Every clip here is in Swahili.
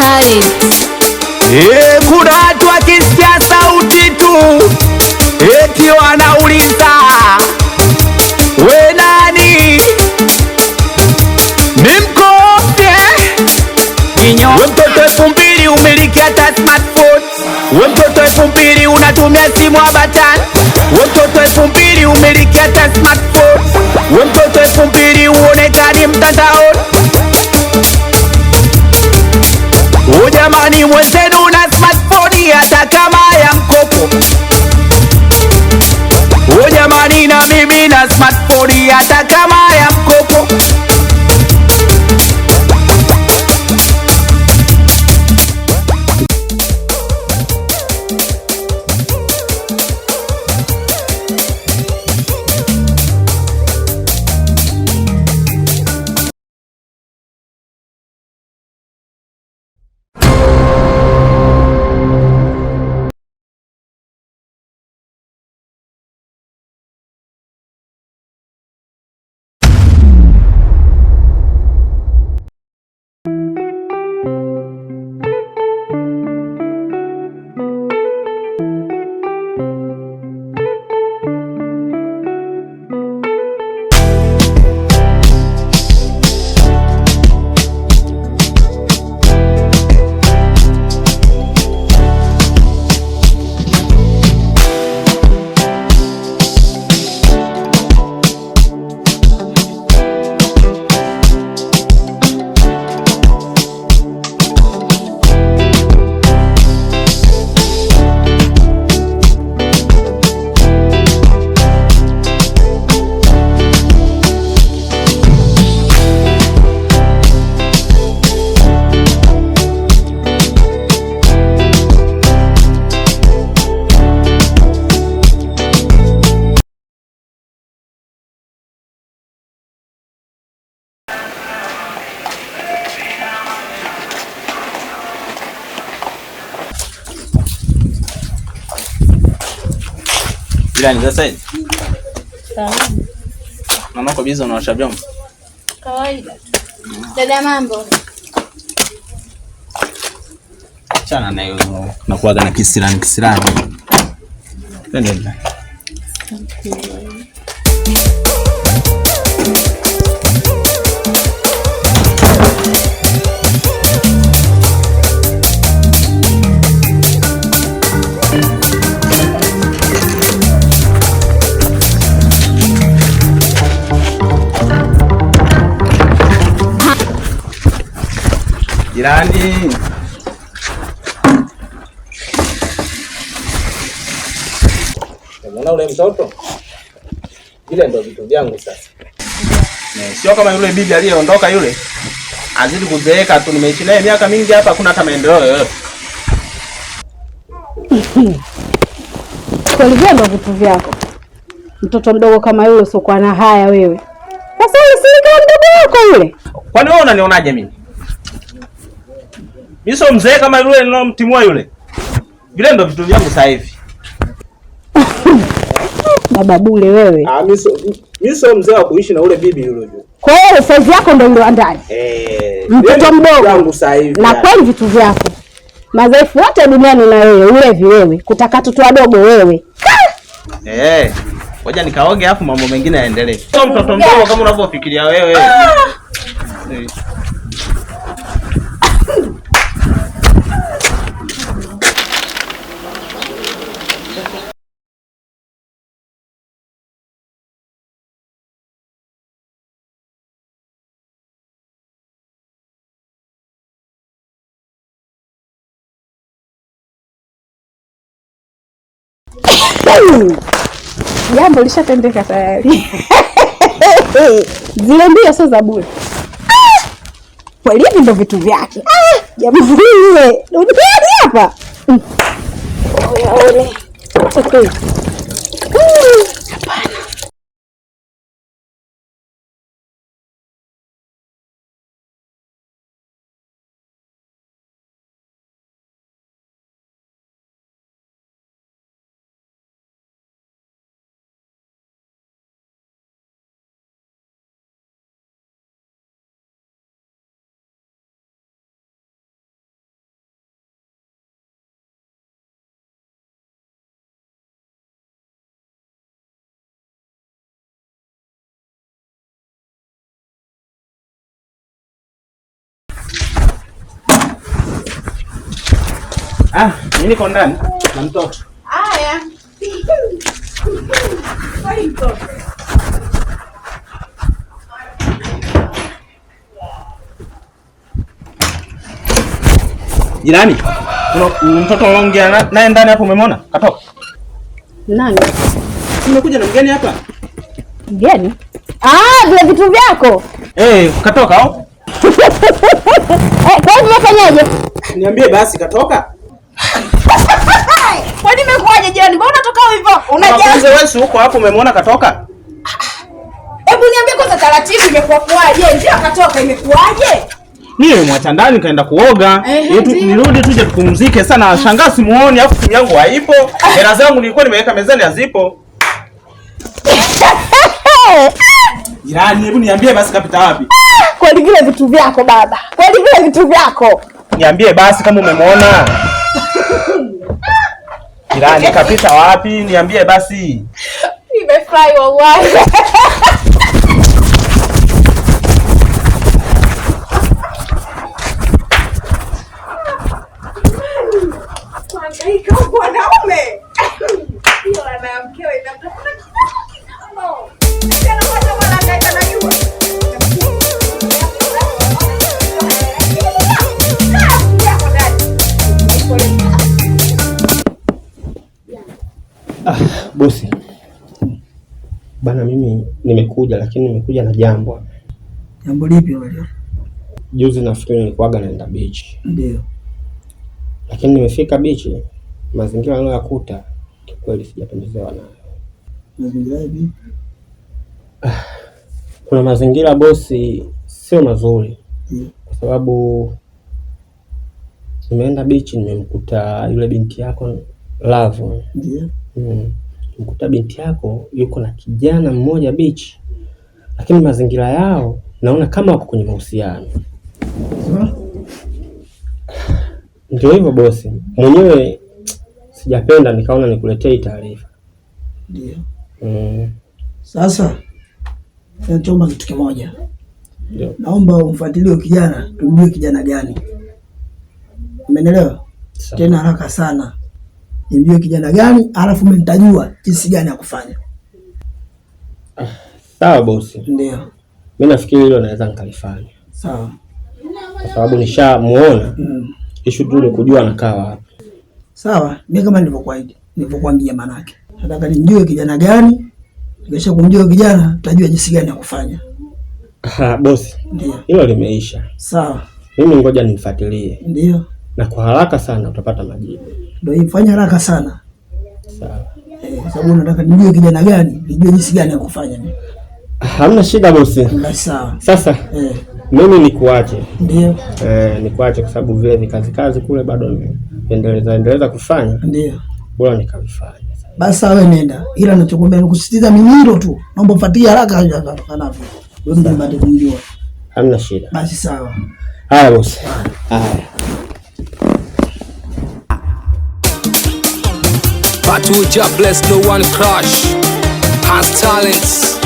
hatari. Kuna watu wakisikia sauti tu eti wanauliza we nani? Ni mkopye we mtoto 2000 umiliki hata smartphone. We mtoto 2000 unatumia simu ya batani. We mtoto 2000 umiliki hata smartphone. We mtoto 2000 uonekani mtandaoni. Jamani mwenzenu na smartphone hata kama ya mkopo. Jamani na mimi na smartphone hata kama ya mkopo. Jirani sasa hivi. Sawa. Mama kwa biza unawasha vyombo? Kawaida tu. Dada mambo. Chana na hiyo nakuaga na kisirani. Nenda. Jirani. Unaona ule mtoto? Vile ndio vitu vyangu sasa. Sio kama yule bibi aliyeondoka yule. Azidi kuzeeka tu, nimeishi naye miaka mingi hapa, hakuna hata maendeleo yoyote. Kwa hivyo ndio vitu vyako. Mtoto mdogo kama yule usiokuwa na haya wewe. Sasa usilika mdogo wako yule. Kwani wewe unanionaje mimi? Mimi sio mzee kama yule ninomtimua yule. Vile ndio vitu vyangu sasa hivi. Baba bule wewe. Mimi sio mzee wa kuishi na ule bibi yule. Kwa hiyo saizi yako ndio ile ndani. Mtoto mdogo wangu sasa hivi. Na kweli vitu vyako. Madhaifu yote duniani na wewe, ulevi wewe, kutaka toto wadogo wewe. Ngoja nikaoge afu mambo mengine yaendelee. Sio mtoto mdogo kama unavyofikiria wewe. Jambo lishatendeka tayari. Zile mbio sio za bure. Kweli hivi ndio vitu vyake. Jambo hili ndio hapa. Ole. Okay. Hapana. Mimi niko ndani na mtoto. Haya. Hai mtoto. Jirani, kuna mtoto anaongea naye ndani hapo, umemwona? Katoka. Nani? Umekuja na mgeni hapa? Mgeni? Vile vitu vyako. Katoka au? Kwa nini unafanyaje? Niambie basi katoka. Kwa nini umekuaje jirani? Mbona unatoka hivyo? Unajaza wewe huko hapo, umemwona katoka? Hebu niambie kwanza taratibu imekuwa kwaje? Ndio katoka imekuaje? Nimemwacha ndani kaenda kuoga. Nirudi tuje tupumzike sana. Shangaa simuoni, afu simu yangu haipo. Hela zangu nilikuwa nimeweka mezani hazipo. Jirani, hebu niambie basi kapita wapi? Kwa vile vitu vyako baba. Kwa vile vitu vyako. Niambie basi kama umemwona. Jirani, kapita wapi? Niambie basi. Nimefurahi wallahi. Hangaika kwa wanaume. Hiyo anamkeo inamtafuta kidogo. Tena mmoja mwana hangaika na yule. Bosi. Bana mimi nimekuja lakini nimekuja na jambo. Jambo lipi wewe? Juzi nafikiri nilikuwaga naenda beach. Ndio. Lakini nimefika beach, mazingira niliyokuta kweli sijapendezewa nayo. Mazingira yapi? Kuna mazingira bosi sio mazuri. Kwa sababu nimeenda beach nimemkuta yule binti yako Love. Ndio. Nimekuta binti yako yuko na kijana mmoja beach. Lakini mazingira yao naona kama wako kwenye mahusiano. Ndio hivyo bosi. Mwenyewe sijapenda nikaona nikuletee taarifa. Ndio. Sasa naomba kitu kimoja. Ndio. Naomba umfuatilie kijana, tumjue kijana gani. Umeelewa? Tena haraka sana. Nimjue kijana gani, alafu mimi nitajua jinsi gani ya kufanya. Sawa bosi. Ndio. Mimi nafikiri hilo naweza nikalifanya. Sawa. Kwa sababu nishamuona. Issue tu ni kujua anakaa wapi. Sawa, mimi kama nilivyokuambia manake. Nataka nimjue kijana gani, nikisha kumjua kijana, tutajua jinsi gani ya kufanya. Bosi. Ndio. Hilo limeisha. Sawa. Mimi ngoja nimfuatilie. Ndio. Na kwa haraka sana utapata majibu. Ndio, ifanye haraka sana. Sawa. Sababu nataka nijue kijana gani, nijue jinsi gani ya kufanya mimi. Hamna shida bosi. Sawa. Sasa mimi nikuache. Ndio. Nikuache kwa sababu vile vikazi kule bado endeleza kufanya. Ndio. Bora nikavifanya. Basi wewe nenda. Ila ninachokuambia nikusisitiza mimi hilo tu. Naomba fuatia haraka kanavyo. Wewe ndio mbade kumjua. Hamna shida. Basi sawa. Haya bosi. Haya. But we just bless no one crush. Has talents.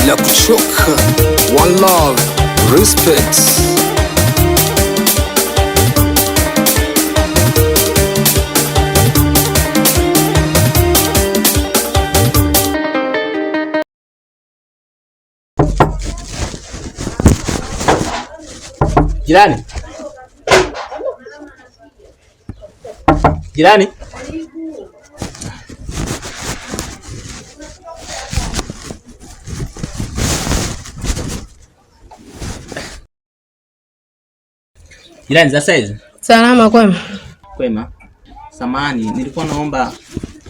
La kuchoka. One love. Respect. Jirani. Jirani. Jirani za size. Salama kwema. Kwema. Samahani, nilikuwa naomba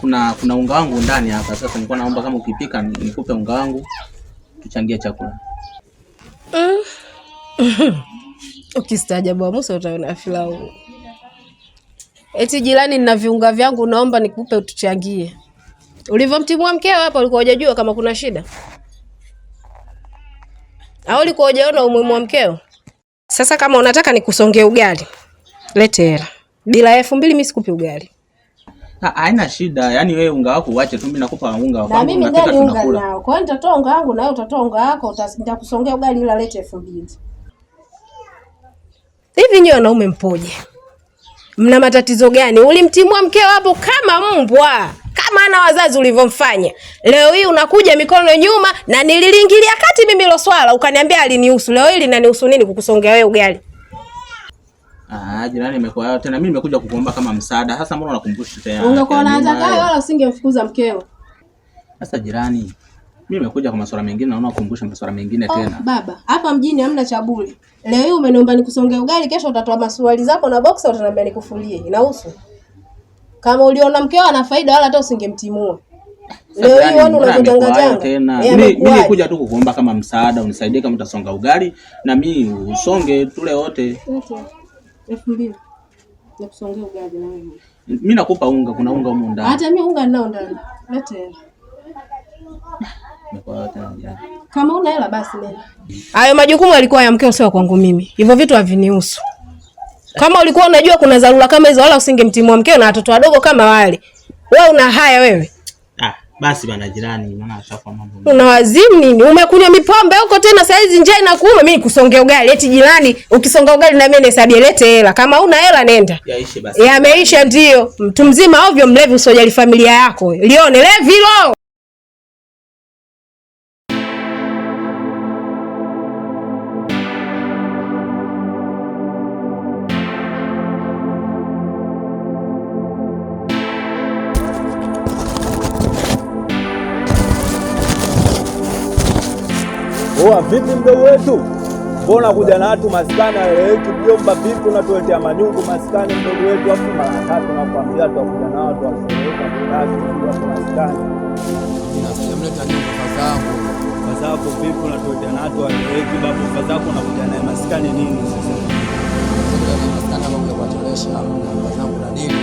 kuna unga wangu ndani hapa. Sasa nilikuwa naomba kama ukipika nikupe unga wangu tuchangie chakula. Ukistaajabu wa Musa utaona filau. Eti jirani, nina viunga vyangu naomba nikupe utuchangie. Ulivyomtimua mkeo hapa ulikuwa hujajua kama kuna shida? Au ulikuwa hujaona umuhimu wa mkeo? Sasa kama unataka nikusongee ugali, lete hela. Bila 2000 mimi sikupi ugali. Haina shida. Yaani wewe unga wako uache tu, mimi nakupa unga wako. Na mimi ndani unga nao. Kwa hiyo nitatoa unga wangu na wewe utatoa unga wako, nitakusongea ugali ila lete 2000. Hivi nyoe wanaume mpoje? Mna matatizo gani? Ulimtimua mkeo hapo kama mbwa, kama ana wazazi ulivyomfanya. Leo hii unakuja mikono nyuma na niliingilia kati mimi hilo swala ukaniambia alinihusu. Leo hili linanihusu nini kukusongea wewe ugali? Jirani imekuwa tena mimi nimekuja kukuomba kama msaada. Sasa mbona unakumbusha tena? Ungekuwa unataka wala usingemfukuza mkeo. Sasa jirani, mimi nimekuja kwa masuala mengine na unakumbusha masuala mengine tena. Baba, hapa mjini hamna chabuli. Leo hii umeniomba nikusongea ugali, kesho utatoa maswali zako na boxer utaniambia nikufulie. Inahusu? Kama uliona mkeo ana faida wala hata usingemtimua. Leo hii wewe unajangajanga. Mimi nikuja tu kukuomba kama msaada, unisaidie kama utasonga ugali na mimi usonge tule wote. 2000. Nakusongea ugali na wewe. Mimi nakupa unga, kuna unga huko ndani. Hata mimi unga ninao ndani. Lete. Kama una hela basi nenda. Hayo majukumu yalikuwa ya mkeo sio kwangu mimi. Hivyo vitu havinihusu. Kama ulikuwa unajua kuna dharura kama hizo wala usingemtimua mkeo na watoto wadogo kama wale. Wewe una haya wewe. Basi bana jirani, maana ashafa mambo. Una wazimu nini? Umekunywa mipombe huko tena saa hizi njaa inakuuma mimi kusongea ugali. Eti jirani, ukisonga ugali na mimi nisabie lete hela. Kama una hela nenda. Yaishe basi. Yameisha ndio. Mtu mzima ovyo mlevi usojali familia yako. Lione levi lo. Vipi mdogo wetu? Mbona kuja na watu maskani wetu mjomba vipi unatuletea manyungu maskani mdogo wetu afu mara tatu nakwambia tuakuja na watu wasoleka watu maskani. Ninamleta nyumba fazangu. Fazako vipi unatuletea na watu wetu babu fazako unakuja naye maskani nini sasa? Maskani kama kwa kuchelewesha fazangu na dili.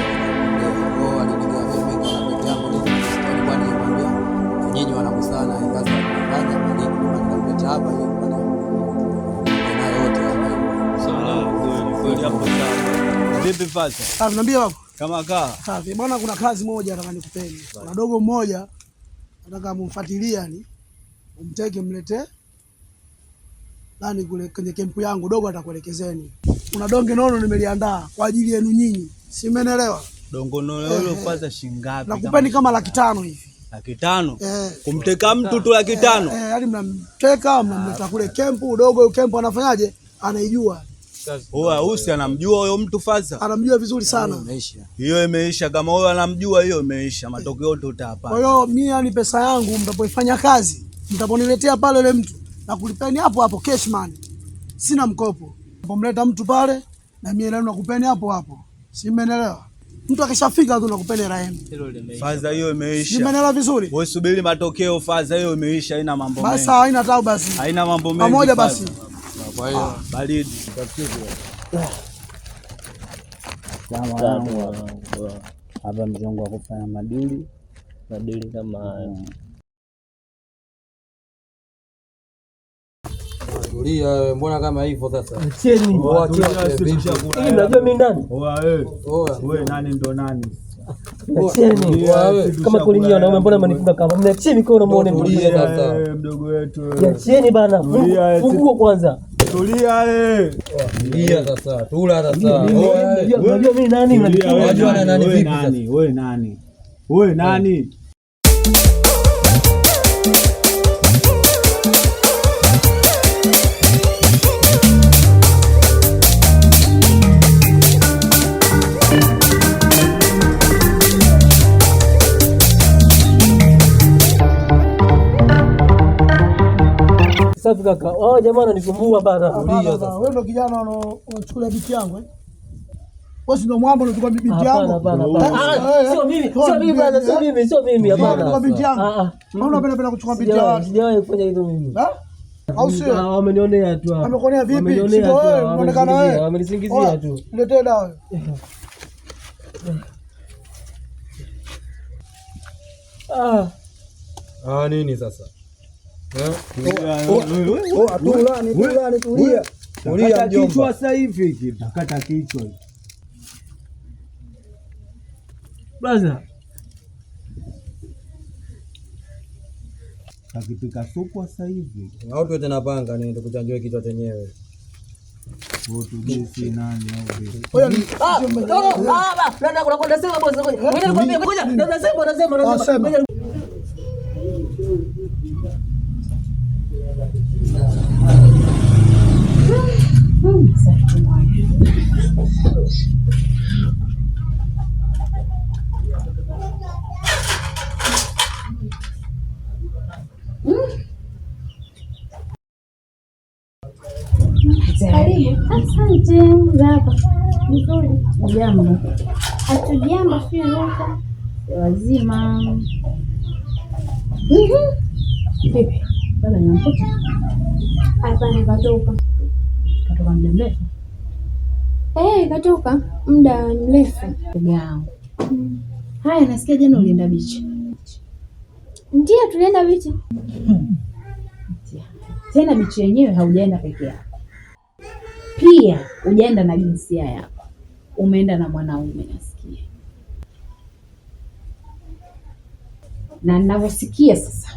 Wao alinigia mimi kwa peke yangu ni story kwani niambia nyinyi wanakusana kazi wanafanya bali hapa hiyo bwana. Na yote hapa. Sawa, kweli hapo sawa. Vipi Faza? Niambie baba. Kama kaa. Safi. Bwana kuna kazi moja nataka nikupeni. Kuna dogo mmoja nataka mumfuatilie yani. Umteke mlete nani kule kwenye kempu yangu dogo atakuelekezeni. Kuna donge nono nimeliandaa kwa ajili yenu nyinyi. Si umeelewa? Dongo nono hilo Faza shingapi? Nakupeni kama 500 hivi. 500? Kumteka mtu tu 500? Yaani mnamteka mnamleta kule kempu dogo, kempu anafanyaje? Anaijua. Usi anamjua huyo mtu Faza? Anamjua vizuri sana. Hiyo imeisha kama huyo anamjua hiyo imeisha. Matokeo yote utapata. Kwa hiyo mimi yani pesa yangu mtapoifanya kazi, mtaponiletea pale yule mtu na kulipeni hapo hapo cash money. Sina mkopo. Mnapomleta mtu pale na mimi leo nakupeni hapo hapo. Si umeelewa? Mtu akishafika tu nakupeni rahemu. Faza hiyo imeisha. Nimeelewa vizuri. Wewe subiri matokeo Faza hiyo imeisha haina mambo mengi. Basi haina taabu basi. Haina mambo mengi. Pamoja basi. Kwa hiyo baridi. Hapa mjongo wa kufanya madili kama haya. Tulia wewe, mbona kama hivyo sasa? Cheni. Unajua mimi nani? Wewe nani ndo nani? Cheni. Kama kulinyia wanaume mbona mnifunga kama? Mniachie mikono muone mdogo wetu. Cheni bana. Funguo kwanza. Tulia Tulia sasa. Tula sasa. Unajua mimi nani? Unajua nani vipi sasa? Wewe nani? Wewe nani? Safi kaka. Jamaa ananisumbua bana. Tulia sasa. Wewe ndo kijana unachukua binti yangu Wewe ndio mwambo unachukua binti yangu. Hapana. Sio mimi. Sio mimi hapana. Unachukua binti yangu. Mbona unapenda kuchukua binti yangu? Sijawahi kufanya hivyo mimi. Au sio? Wamenionea tu. Wamekonea vipi? Sio wewe, unaonekana wewe. Wamenisingizia tu. Niletee dawa. Nini sasa? Tulia. Tulia kichwa sasa hivi. Nakata kichwa. Blaza. Takipika supu sasa hivi. Au tuwe tena panga niende kuchanjua kichwa chenyewe. Asante. Hapa nzuri. Jambo. Hatujambo, sio yote. Wazima. Vipi? Baba nimemkuta? Hapana, katoka. Katoka muda mrefu? Katoka muda mrefu. Yangu. Haya, nasikia jana ulienda bichi. Ndio, tulienda bichi. Tena bichi yenyewe haujaenda peke yako. Pia hujaenda na jinsia yako, umeenda na mwanaume nasikia. Na ninavyosikia sasa,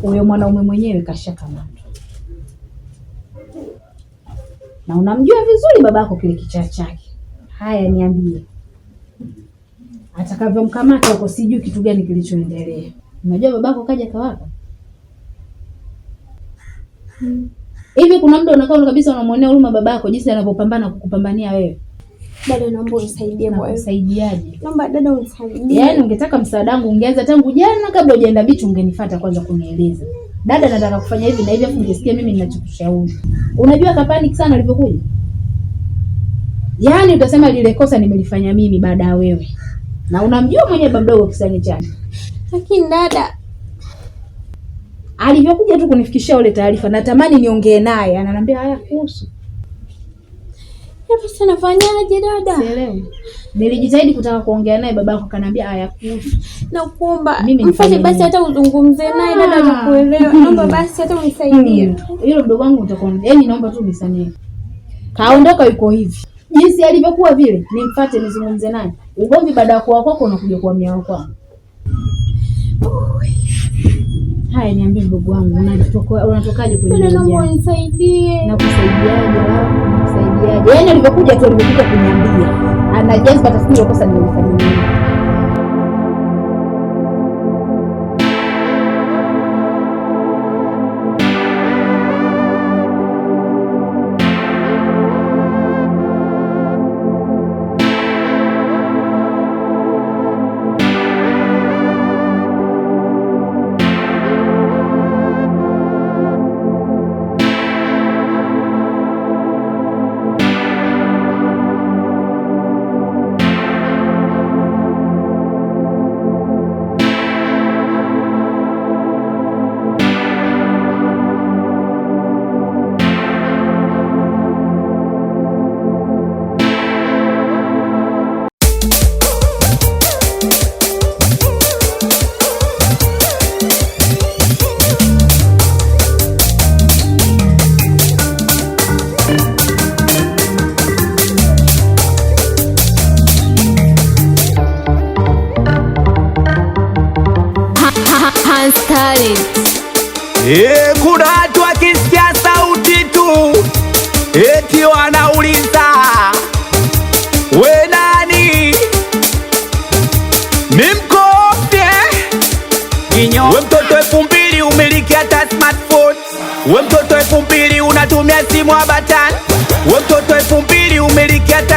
huyo mwanaume mwenyewe kashakamatwa. Na unamjua vizuri babako kile kichaa chake. Haya, niambie, atakavyomkamata huko sijui kitu gani kilichoendelea. Unajua babako kaja kawaka hivi, kuna muda unakaa kabisa unamwonea huruma babako jinsi anavyopambana kukupambania wewe. Dada, naomba unisaidie kwa wewe. Usaidiaje? Naomba dada unisaidie. Yaani ungetaka msaada wangu ungeanza tangu jana kabla hujaenda bichi, ungenifuata kwanza kunieleza. Dada, nataka kufanya hivi na hivi, afu ungesikia mimi ninachokushauri. Unajua kapanic sana alipokuja. Yaani utasema lile kosa nimelifanya mimi baada ya wewe. Na unamjua mwenyewe baba mdogo kisani chake. Lakini dada, alivyokuja tu kunifikishia ile taarifa, natamani niongee naye, ananiambia haya kuhusu. Hapo sasa nafanyaje dada? Sielewi. Nilijitahidi kutaka kuongea naye, babako akaniambia haya kuhusu. Na kuomba mfanye basi hata uzungumze naye dada, atakuelewa. Naomba basi hata unisaidie. Hilo mdogo wangu utakuwa, yaani naomba tu unisamehe. Kaondoka yuko hivi. Jinsi alivyokuwa vile, nimfuate nizungumze naye. Ugomvi baada ya kuwa kwako unakuja kwa mia wako. Haya, niambie mdogo wangu, unatokaje kwenye dada? Naomba unisaidie. Na kusaidiaje? Nakusaidiaje? Yaani alivyokuja tu alivyokuja kuniambia, anajaza tafikiri kosa nilifanya mimi. Kuna watu wakisikia sauti tu eti wanauliza we nani? Mimkofye Kinyo. We mtoto 2000 umiliki hata smartphone. We mtoto 2000 unatumia simu ya batani. We mtoto 2000 umiliki hata